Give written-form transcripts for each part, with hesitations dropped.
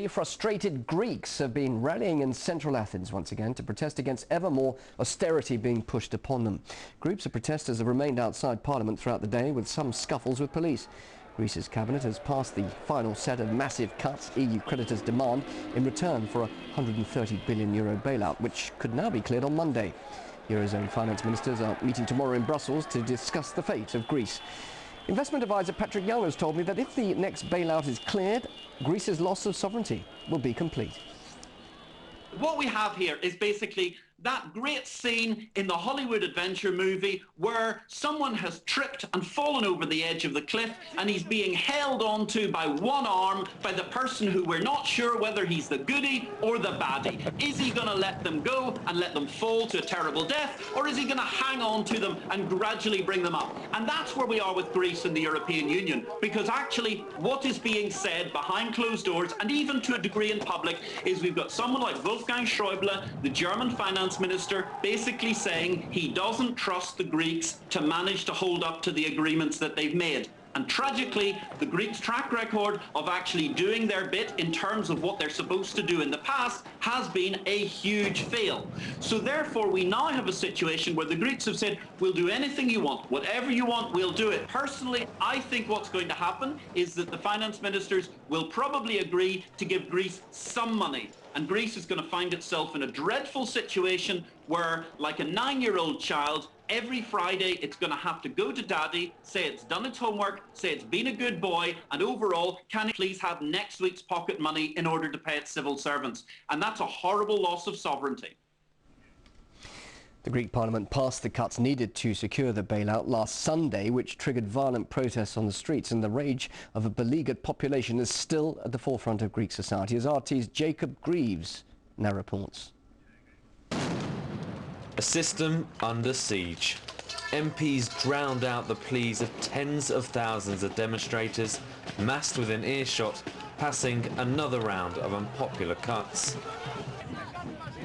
Frustrated Greeks have been rallying in central Athens once again to protest against ever more austerity being pushed upon them. Groups of protesters have remained outside Parliament throughout the day, with some scuffles with police. Greece's cabinet has passed the final set of massive cuts EU creditors demand in return for a €130 billion bailout, which could now be cleared on Monday. Eurozone finance ministers are meeting tomorrow in Brussels to discuss the fate of Greece. Investment advisor Patrick Young has told me that if the next bailout is cleared, Greece's loss of sovereignty will be complete. What we have here is basically that great scene in the Hollywood adventure movie where someone has tripped and fallen over the edge of the cliff and he's being held onto by one arm by the person who we're not sure whether he's the goodie or the baddie. Is he going to let them go and let them fall to a terrible death, or is he going to hang on to them and gradually bring them up? And that's where we are with Greece and the European Union, because actually what is being said behind closed doors, and even to a degree in public, is we've got someone like Wolfgang Schäuble, the German finance minister, basically saying he doesn't trust the Greeks to manage to hold up to the agreements that they've made. And tragically, the Greeks' track record of actually doing their bit in terms of what they're supposed to do in the past has been a huge fail. So therefore, we now have a situation where the Greeks have said, we'll do anything you want, whatever you want, we'll do it. Personally, I think what's going to happen is that the finance ministers will probably agree to give Greece some money. And Greece is going to find itself in a dreadful situation where, like a 9-year-old child, every Friday it's going to have to go to daddy, say it's done its homework, say it's been a good boy, and overall, can it please have next week's pocket money in order to pay its civil servants? And that's a horrible loss of sovereignty. The Greek Parliament passed the cuts needed to secure the bailout last Sunday, which triggered violent protests on the streets, and the rage of a beleaguered population is still at the forefront of Greek society, as RT's Jacob Greaves now reports. A system under siege. MPs drowned out the pleas of tens of thousands of demonstrators massed within earshot, passing another round of unpopular cuts.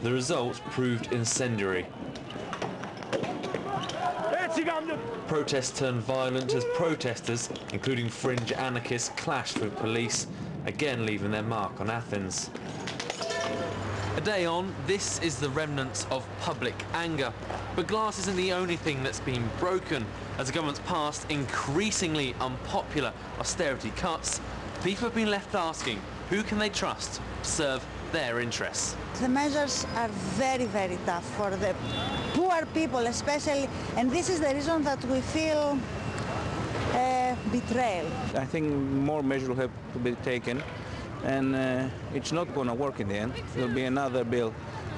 The result proved incendiary. Protests turned violent as protesters, including fringe anarchists, clashed with police, again leaving their mark on Athens. A day on, this is the remnants of public anger. But glass isn't the only thing that's been broken. As the government's passed increasingly unpopular austerity cuts, people have been left asking, who can they trust to serve their interests? The measures are very, very tough for the poor people especially, and this is the reason that we feel betrayal. I think more measures will have to be taken, and it's not going to work in the end. There will be another bill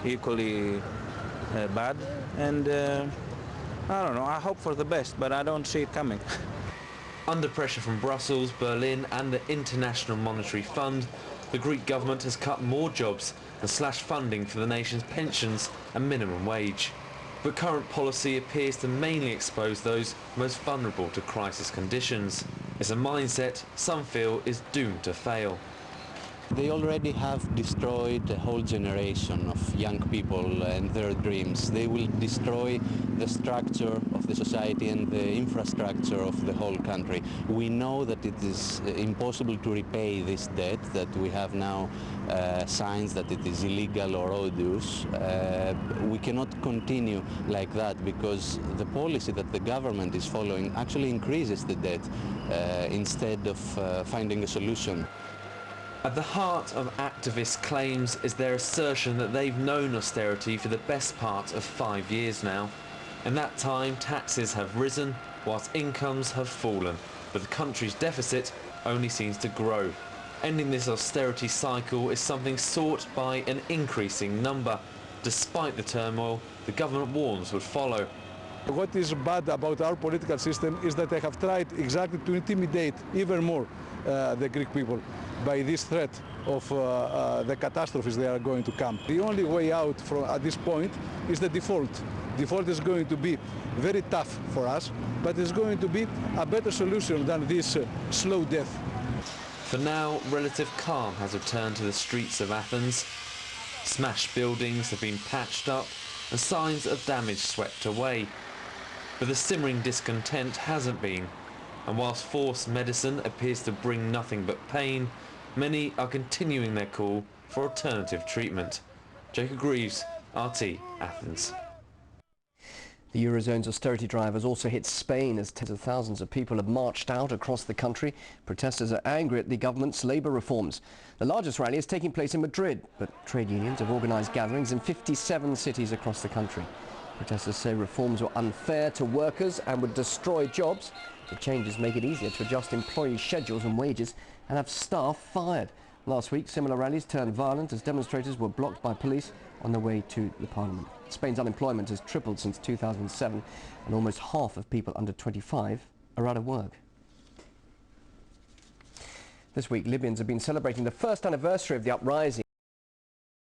equally bad, and I don't know, I hope for the best, but I don't see it coming. Under pressure from Brussels, Berlin and the International Monetary Fund, the Greek government has cut more jobs and slashed funding for the nation's pensions and minimum wage. But current policy appears to mainly expose those most vulnerable to crisis conditions. It's a mindset some feel is doomed to fail. They already have destroyed a whole generation of young people and their dreams. They will destroy the structure of the society and the infrastructure of the whole country. We know that it is impossible to repay this debt, that we have now signs that it is illegal or odious. We cannot continue like that, because the policy that the government is following actually increases the debt instead of finding a solution. At the heart of activists' claims is their assertion that they've known austerity for the best part of 5 years now. In that time, taxes have risen, whilst incomes have fallen, but the country's deficit only seems to grow. Ending this austerity cycle is something sought by an increasing number. Despite the turmoil, the government warns would follow. What is bad about our political system is that they have tried exactly to intimidate even more the Greek people by this threat of the catastrophes that are going to come. The only way out from at this point is the default. Default is going to be very tough for us, but it's going to be a better solution than this slow death. For now, relative calm has returned to the streets of Athens. Smashed buildings have been patched up and signs of damage swept away. But the simmering discontent hasn't been, and whilst forced medicine appears to bring nothing but pain, Many are continuing their call for alternative treatment. Jacob Greaves, RT, Athens. The Eurozone's austerity drive has also hit Spain as tens of thousands of people have marched out across the country. Protesters are angry at the government's labour reforms. The largest rally is taking place in Madrid, but trade unions have organised gatherings in 57 cities across the country. Protesters say reforms were unfair to workers and would destroy jobs. The changes make it easier to adjust employee schedules and wages and have staff fired. Last week, similar rallies turned violent as demonstrators were blocked by police on their way to the parliament. Spain's unemployment has tripled since 2007 and almost half of people under 25 are out of work. This week, Libyans have been celebrating the first anniversary of the uprising.